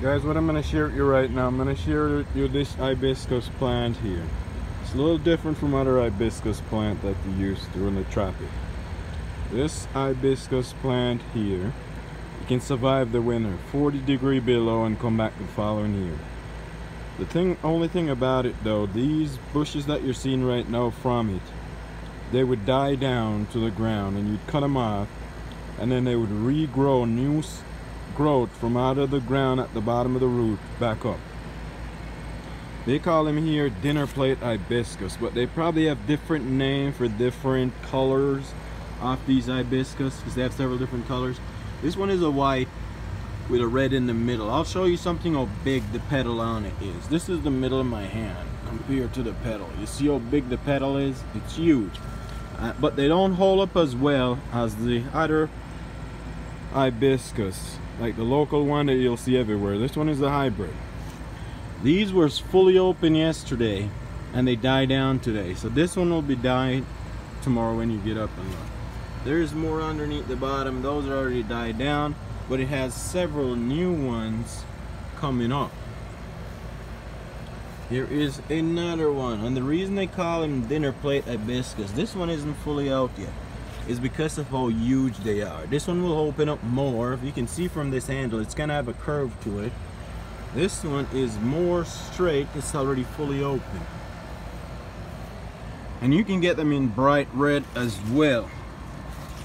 Guys, what I'm going to share with you right now, I'm going to share with you this hibiscus plant here. It's a little different from other hibiscus plant that you used to in the tropic. This hibiscus plant here, it can survive the winter, 40 degrees below, and come back the following year. The only thing about it though, these bushes that you're seeing right now from it, they would die down to the ground and you'd cut them off, and then they would regrow new growth from out of the ground at the bottom of the root back up. They call them here dinner plate hibiscus, but they probably have different names for different colors of these hibiscus, because they have several different colors. This one is a white with a red in the middle. I'll show you something how big the petal on it is. This is the middle of my hand compared to the petal. You see how big the petal is? It's huge. But they don't hold up as well as the other hibiscus, like the local one that you'll see everywhere. This one is a hybrid. These were fully open yesterday and they die down today, so this one will be dying tomorrow when you get up and look. There's more underneath the bottom. Those are already died down, but it has several new ones coming up. Here is another one, and the reason they call him dinner plate hibiscus, this one isn't fully out yet, is because of how huge they are. This one will open up more. If you can see from this handle, it's gonna have a curve to it. This one is more straight. It's already fully open, and you can get them in bright red as well.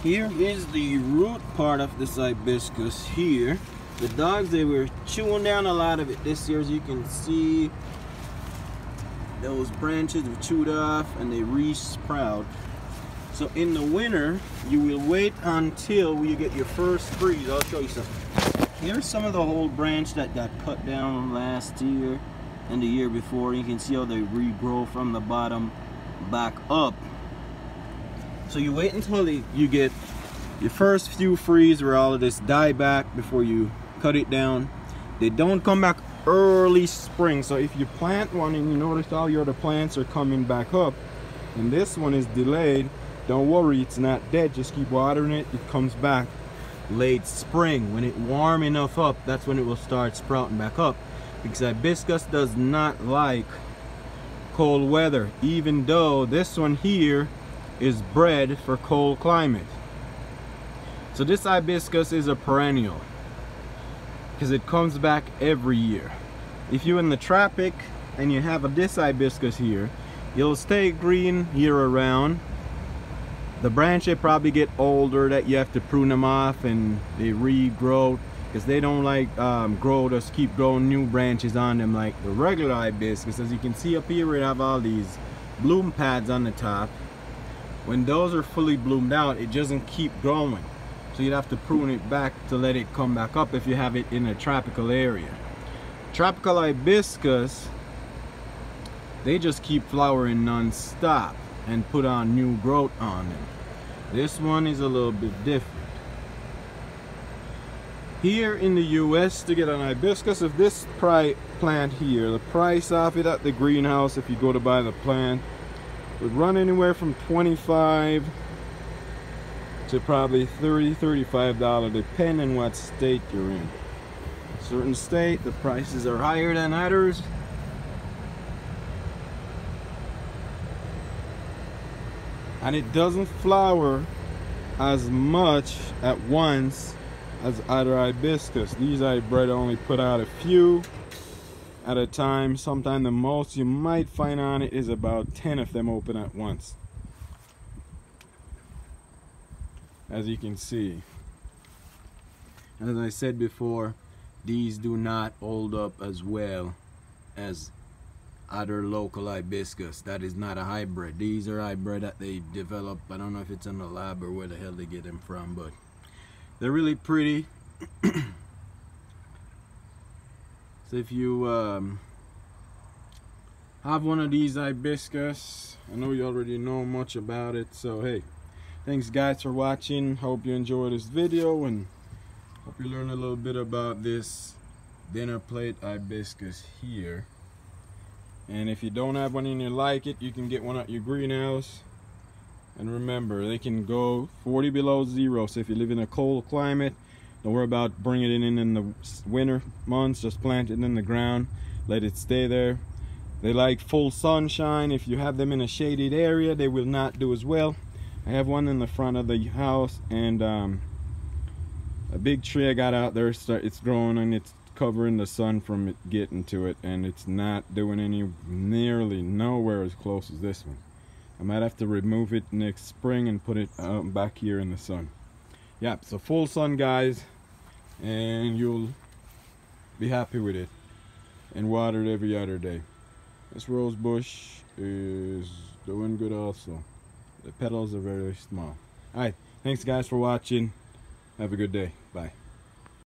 Here is the root part of this hibiscus here. The dogs, they were chewing down a lot of it this year. As you can see, those branches were chewed off and they re-sprout. So in the winter, you will wait until you get your first freeze. I'll show you something. Here's some of the whole branch that got cut down last year and the year before. You can see how they regrow from the bottom back up. So you wait until you get your first few freeze where all of this die back before you cut it down. They don't come back early spring. So if you plant one and you notice all your other plants are coming back up and this one is delayed, don't worry, it's not dead. Just keep watering it. It comes back late spring. When it warm enough up, that's when it will start sprouting back up, because hibiscus does not like cold weather, even though this one here is bred for cold climate. So this hibiscus is a perennial because it comes back every year. If you're in the tropic and you have this hibiscus here, it'll stay green year around. The branch, they probably get older that you have to prune them off and they regrow, because they don't like just keep growing new branches on them like the regular hibiscus. As you can see up here, we have all these bloom pads on the top. When those are fully bloomed out, it doesn't keep growing, so you'd have to prune it back to let it come back up if you have it in a tropical area. Tropical hibiscus, they just keep flowering non-stop and put on new growth on them. This one is a little bit different. Here in the US, to get an hibiscus of this plant here, the price of it at the greenhouse, if you go to buy the plant, would run anywhere from $25 to probably $30–$35, depending what state you're in. Certain state, the prices are higher than others. And it doesn't flower as much at once as other hibiscus. These hybrid only put out a few at a time. Sometimes the most you might find on it is about 10 of them open at once, as you can see. As I said before, these do not hold up as well as other local hibiscus. That is not a hybrid. These are hybrid that they develop. I don't know if it's in the lab or where the hell they get them from, but they're really pretty. So if you have one of these hibiscus, I know you already know much about it, so hey, thanks guys for watching. Hope you enjoyed this video and hope you learned a little bit about this dinner plate hibiscus here. And if you don't have one and you like it, you can get one at your greenhouse. And remember, they can go 40 below zero. So if you live in a cold climate, Don't worry about bringing it in the winter months. Just plant it in the ground, let it stay there. They like full sunshine. If you have them in a shaded area, they will not do as well. I have one in the front of the house, and a big tree I got out there, it's growing and it's covering the sun from it getting to it, and it's not doing nearly nowhere as close as this one. I might have to remove it next spring and put it back here in the sun. Yeah, so full sun, guys, and you'll be happy with it. And water it every other day. This rose bush is doing good also. The petals are very small. Alright, thanks guys for watching. Have a good day. Bye.